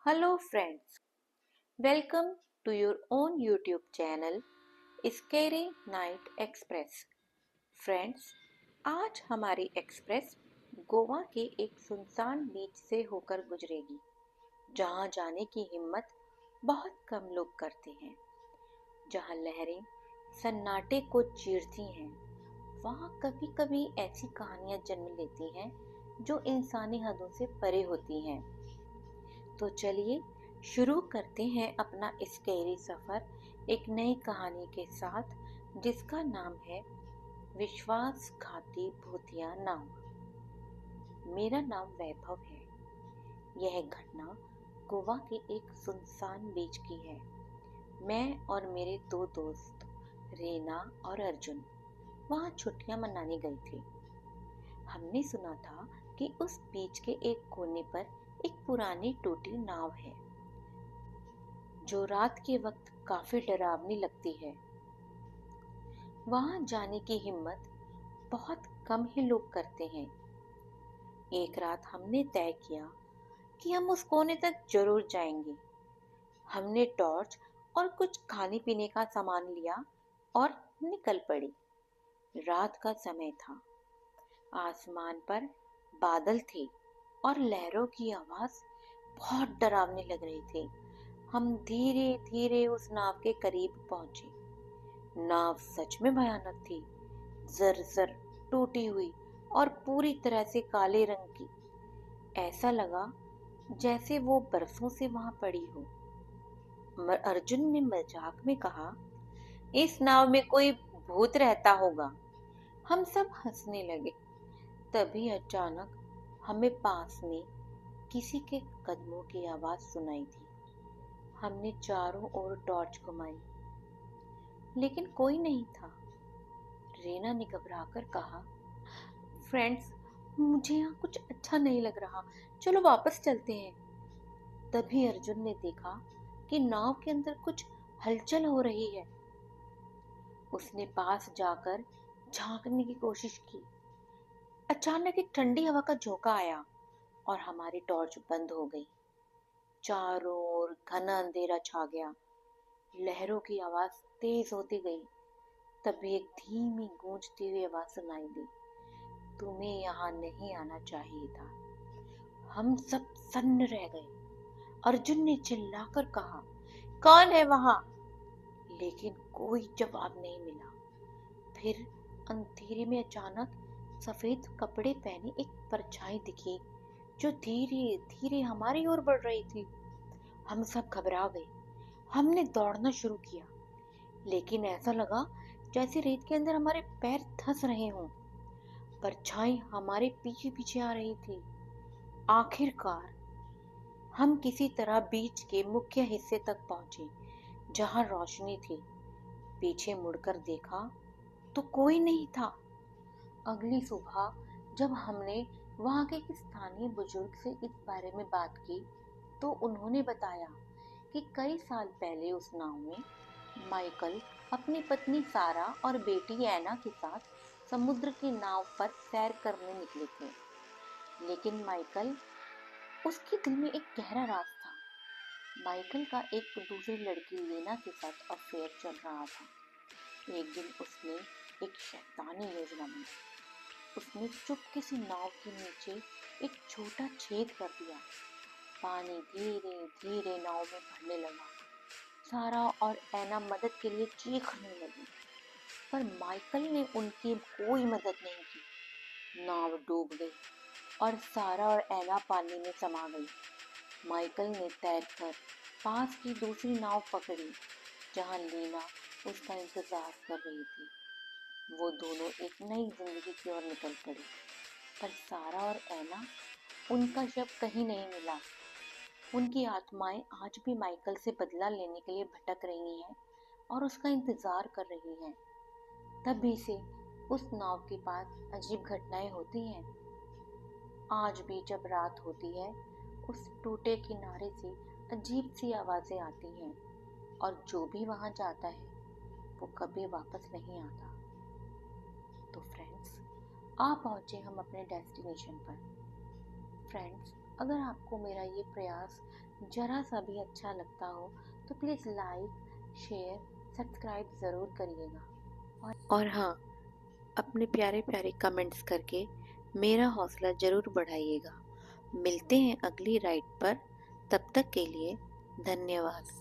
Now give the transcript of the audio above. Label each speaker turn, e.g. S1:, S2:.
S1: Hello friends, welcome to your own YouTube channel Scary Night Express। Friends, आज हमारी express Goa के एक सुनसान बीच से होकर गुजरेगी, जहां जाने की हिम्मत बहुत कम लोग करते हैं। जहां लहरें सन्नाटे को चीरती हैं, वहां कभी कभी ऐसी कहानियां जन्म लेती हैं जो इंसानी हदों से परे होती हैं। तो चलिए शुरू करते हैं अपना स्कैरी सफर एक नई कहानी के साथ, जिसका नाम है विश्वासघाती भूतिया नाव। मेरा नाम वैभव है। यह घटना गोवा के एक सुनसान बीच की है। मैं और मेरे दो दोस्त रीना और अर्जुन वहाँ छुट्टियां मनाने गए थे। हमने सुना था कि उस बीच के एक कोने पर एक पुरानी टूटी नाव है जो रात के वक्त काफी डरावनी लगती है। वहां जाने की हिम्मत बहुत कम ही लोग करते हैं। एक रात हमने तय किया कि हम उस कोने तक जरूर जाएंगे। हमने टॉर्च और कुछ खाने पीने का सामान लिया और निकल पड़े। रात का समय था। आसमान पर बादल थे और लहरों की आवाज बहुत डरावनी लग रही थी। हम धीरे धीरे उस नाव के करीब पहुंचे। नाव सच में भयानक थी, जर्जर टूटी हुई और पूरी तरह से काले रंग की। ऐसा लगा जैसे वो बरसों से वहां पड़ी हो। अर्जुन ने मजाक में कहा, इस नाव में कोई भूत रहता होगा। हम सब हंसने लगे। तभी अचानक हमें पास में किसी के कदमों की आवाज सुनाई दी। हमने चारों ओर टॉर्च घुमाई, लेकिन कोई नहीं था। रीना ने घबराकर कहा, फ्रेंड्स, मुझे यहाँ कुछ अच्छा नहीं लग रहा, चलो वापस चलते हैं। तभी अर्जुन ने देखा कि नाव के अंदर कुछ हलचल हो रही है। उसने पास जाकर झांकने की कोशिश की। अचानक एक ठंडी हवा का झोंका आया और हमारी टॉर्च बंद हो गई। चारों ओर घना अंधेरा छा गया। लहरों की आवाज तेज होती गई। तभी एक धीमी गूंजती हुई आवाज सुनाई दी, तुम्हें यहाँ नहीं आना चाहिए था। हम सब सन्न रह गए। अर्जुन ने चिल्लाकर कहा, कौन है वहां? लेकिन कोई जवाब नहीं मिला। फिर अंधेरे में अचानक सफेद कपड़े पहने एक परछाई दिखी जो धीरे धीरे हमारी ओर बढ़ रही थी। हम सब घबरा गए। हमने दौड़ना शुरू किया, लेकिन ऐसा लगा जैसे रेत के अंदर हमारे पैर धंस रहे हों। परछाई हमारे पीछे पीछे आ रही थी। आखिरकार हम किसी तरह बीच के मुख्य हिस्से तक पहुंचे, जहां रोशनी थी। पीछे मुड़कर देखा तो कोई नहीं था। अगली सुबह जब हमने वहां के एक स्थानीय बुजुर्ग से इस बारे में बात की, तो उन्होंने बताया कि कई साल पहले उस नाव में माइकल अपनी पत्नी सारा और बेटी एना के साथ समुद्र की नाव पर सैर करने निकले थे। लेकिन उसके दिल में एक गहरा राज था। माइकल का एक दूसरी लड़की लेना के साथ अफेयर चल रहा था। एक दिन उसने एक शैतानी योजना बनाई। उसने चुपके से नाव के नीचे एक छोटा छेद कर दिया। पानी धीरे धीरे नाव में भरने लगा। सारा और एना मदद के लिए चीखने लगी, पर माइकल ने उनकी कोई मदद नहीं की। नाव डूब गई और सारा और एना पानी में समा गई। माइकल ने तैरकर पास की दूसरी नाव पकड़ी, जहां लीना उसका इंतजार कर रही थी। वो दोनों एक नई जिंदगी की ओर निकल पड़े, पर सारा और एना, उनका शव कहीं नहीं मिला। उनकी आत्माएं आज भी माइकल से बदला लेने के लिए भटक रही हैं और उसका इंतजार कर रही हैं। तभी से उस नाव के पास अजीब घटनाएं होती हैं। आज भी जब रात होती है, उस टूटे किनारे से अजीब सी आवाजें आती हैं, और जो भी वहां जाता है वो कभी वापस नहीं आता। तो फ्रेंड्स, आ पहुंचे हम अपने डेस्टिनेशन पर। फ्रेंड्स, अगर आपको मेरा ये प्रयास ज़रा सा भी अच्छा लगता हो तो प्लीज़ लाइक, शेयर, सब्सक्राइब ज़रूर करिएगा। और हाँ, अपने प्यारे प्यारे कमेंट्स करके मेरा हौसला ज़रूर बढ़ाइएगा। मिलते हैं अगली राइड पर, तब तक के लिए धन्यवाद।